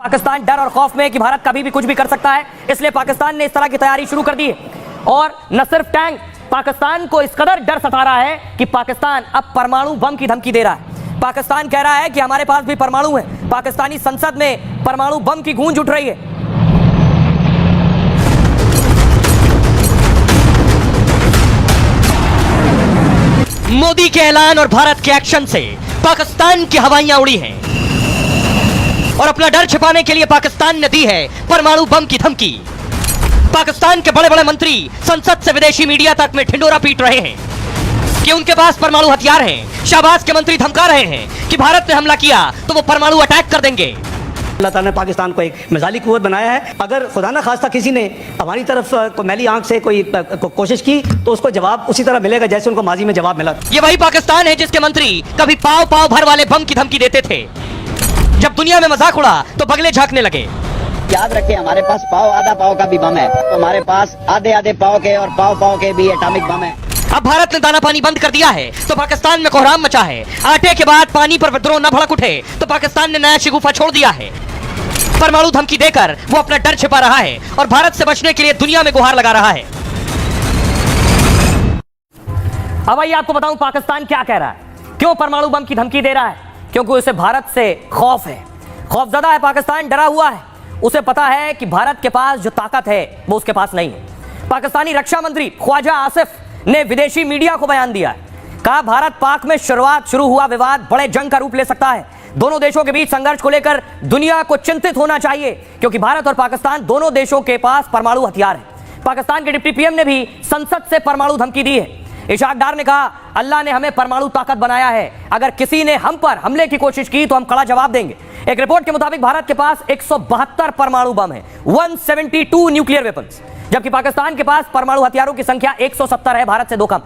पाकिस्तान डर और खौफ में कि भारत कभी भी कुछ भी कर सकता है, इसलिए पाकिस्तान ने इस तरह की तैयारी शुरू कर दी है। और न सिर्फ टैंक, पाकिस्तान को इस कदर डर सता रहा है कि पाकिस्तान अब परमाणु बम की धमकी दे रहा है। पाकिस्तान कह रहा है कि हमारे पास भी परमाणु है। पाकिस्तानी संसद में परमाणु बम की गूंज उठ रही है। मोदी के ऐलान और भारत के एक्शन से पाकिस्तान की हवाइयां उड़ी हैं और अपना डर छिपाने के लिए पाकिस्तान ने दी है परमाणु बम की धमकी। पाकिस्तान के बड़े बड़े मंत्री संसद से विदेशी मीडिया तक में ढिंडोरा पीट रहे हैं कि उनके पास परमाणु हथियार हैं। शाहबाज के मंत्री धमका रहे हैं कि भारत ने हमला किया तो वो परमाणु अटैक कर देंगे। अल्लाह ताला ने पाकिस्तान को एक मिसाली कुव्वत बनाया है। अगर खुदा न खास्ता किसी ने हमारी तरफ को मैली आंख से कोई कोशिश की तो उसको जवाब उसी तरह मिलेगा जैसे उनको माजी में जवाब मिला। ये वही पाकिस्तान है जिसके मंत्री कभी पाव पाव भर वाले बम की धमकी देते थे, जब दुनिया में मजाक उड़ा तो बगले झांकने लगे। याद रखें, हमारे पास पाव आधा पाव का भी बम है, तो हमारे पास आधे आधे पाव के और पाव के भी एटॉमिक बम है। अब भारत ने दाना पानी बंद कर दिया है तो पाकिस्तान में कोहराम मचा है। आटे के बाद पानी पर विद्रोह न भड़क उठे तो पाकिस्तान ने नया शिगुफा छोड़ दिया है। परमाणु धमकी देकर वो अपना डर छिपा रहा है और भारत से बचने के लिए दुनिया में गुहार लगा रहा है। अब आइए आपको बताऊं पाकिस्तान क्या कह रहा है, क्यों परमाणु बम की धमकी दे रहा है। क्योंकि उसे भारत से खौफ है, खौफजदा है। पाकिस्तान डरा हुआ है। उसे पता है कि भारत के पास जो ताकत है वो उसके पास नहीं है। पाकिस्तानी रक्षा मंत्री ख्वाजा आसिफ ने विदेशी मीडिया को बयान दिया है। कहा भारत पाक में शुरू हुआ विवाद बड़े जंग का रूप ले सकता है। दोनों देशों के बीच संघर्ष को लेकर दुनिया को चिंतित होना चाहिए, क्योंकि भारत और पाकिस्तान दोनों देशों के पास परमाणु हथियार है। पाकिस्तान के डिप्टी पीएम ने भी संसद से परमाणु धमकी दी है। इशाक डार ने कहा, अल्लाह ने हमें परमाणु ताकत बनाया है, अगर किसी ने हम पर हमले की कोशिश की तो हम कड़ा जवाब देंगे। एक रिपोर्ट के मुताबिक भारत के पास 172 परमाणु बम है, 172 न्यूक्लियर वेपन्स, जबकि पाकिस्तान के पास परमाणु हथियारों की संख्या 170 है, भारत से 2 कम।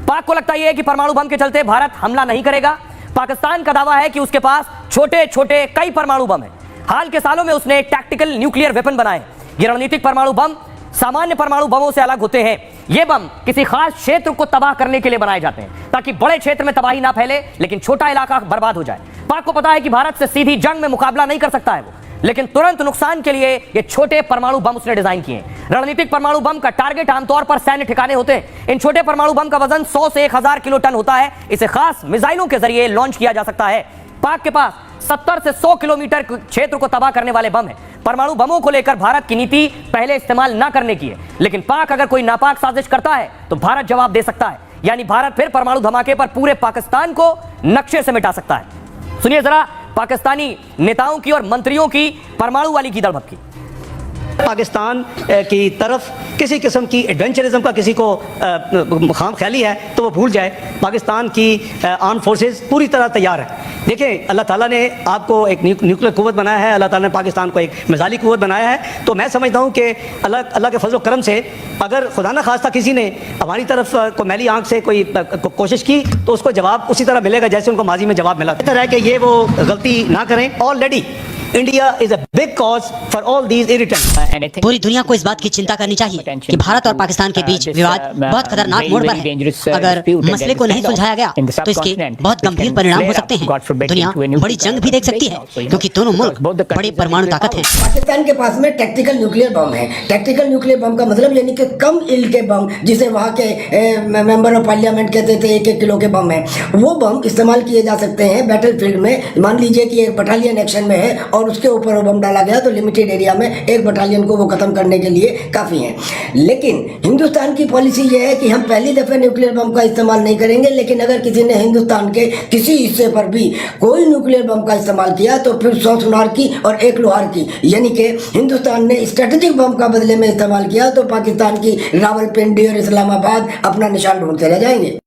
पाक को लगता यह है कि परमाणु बम के चलते भारत हमला नहीं करेगा। पाकिस्तान का दावा है कि उसके पास छोटे छोटे कई परमाणु बम है। हाल के सालों में उसने टैक्टिकल न्यूक्लियर वेपन बनाए। ये रणनीतिक परमाणु बम सामान्य परमाणु बमों से अलग होते हैं। ये बम किसी खास क्षेत्र को तबाह करने के लिए बनाए जाते हैं, ताकि बड़े क्षेत्र में तबाही ना फैले लेकिन छोटा इलाका बर्बाद हो जाए। पाक को पता है कि भारत से सीधी जंग में मुकाबला नहीं कर सकता है वो, लेकिन तुरंत नुकसान के लिए ये छोटे परमाणु बम उसने डिजाइन किए हैं। रणनीतिक परमाणु बम का टारगेट आमतौर पर सैन्य ठिकाने होते हैं। इन छोटे परमाणु बम का वजन 100 से 1000 किलो टन होता है। इसे खास मिसाइलों के जरिए लॉन्च किया जा सकता है। पाक के पास 70 से 100 किलोमीटर क्षेत्र को तबाह करने वाले बम है। परमाणु बमों को लेकर भारत की नीति पहले इस्तेमाल ना करने की है, लेकिन पाक अगर कोई नापाक साजिश करता है तो भारत जवाब दे सकता है। यानी भारत फिर परमाणु धमाके पर पूरे पाकिस्तान को नक्शे से मिटा सकता है। सुनिए जरा पाकिस्तानी नेताओं की और मंत्रियों की परमाणु वाली कीदड़ भपकी। पाकिस्तान की तरफ किसी किस्म की एडवेंचरिज्म का किसी को खाम ख्याली है तो वो भूल जाए। पाकिस्तान की आर्म फोर्सेस पूरी तरह तैयार है। देखें, अल्लाह ताला ने आपको एक न्यूक्लियर कुव्वत बनाया है, अल्लाह ताला ने पाकिस्तान को एक मिसाली कुव्वत बनाया है। तो मैं समझता हूँ कि अल्लाह के फजल करम से अगर खुदा न खास्ता किसी ने हमारी तरफ को मैली आंख से कोई कोशिश की तो उसको जवाब उसी तरह मिलेगा जैसे उनको माजी में जवाब मिला। बेहतर है कि ये वो गलती ना करें। Already India is a big cause for all these irritants. पूरी दुनिया को इस बात की चिंता करनी चाहिए कि भारत और पाकिस्तान के बीच विवाद बहुत खतरनाक मोड़ पर है। अगर मसले को नहीं सुलझाया गया तो इसके बहुत गंभीर परिणाम हो सकते हैं। दुनिया बड़ी जंग भी देख सकती है, क्योंकि दोनों मुल्क बड़े परमाणु ताकत हैं। पाकिस्तान के पास में टैक्टिकल न्यूक्लियर बम है। टैक्टिकल न्यूक्लियर बम का मतलब यानी कि कम इल्ड के बम, जिसे वहाँ के मेंबर ऑफ पार्लियामेंट कहते थे 1-1 किलो के बम है, वो बम इस्तेमाल किए जा सकते हैं बैटल फील्ड में। मान लीजिए कि एक बटालियन एक्शन में है और उसके ऊपर वो बम डाला गया तो लिमिटेड एरिया में एक बटालियन को वो खत्म करने के लिए काफ़ी है। लेकिन हिंदुस्तान की पॉलिसी ये है कि हम पहली दफ़े न्यूक्लियर बम का इस्तेमाल नहीं करेंगे, लेकिन अगर किसी ने हिंदुस्तान के किसी हिस्से पर भी कोई न्यूक्लियर बम का इस्तेमाल किया तो फिर 100 सुनार की और 1 लोहार की, यानी कि हिंदुस्तान ने स्ट्रेटेजिक बम का बदले में इस्तेमाल किया तो पाकिस्तान की रावलपिंडी और इस्लामाबाद अपना निशान ढूंढते रह जाएंगे।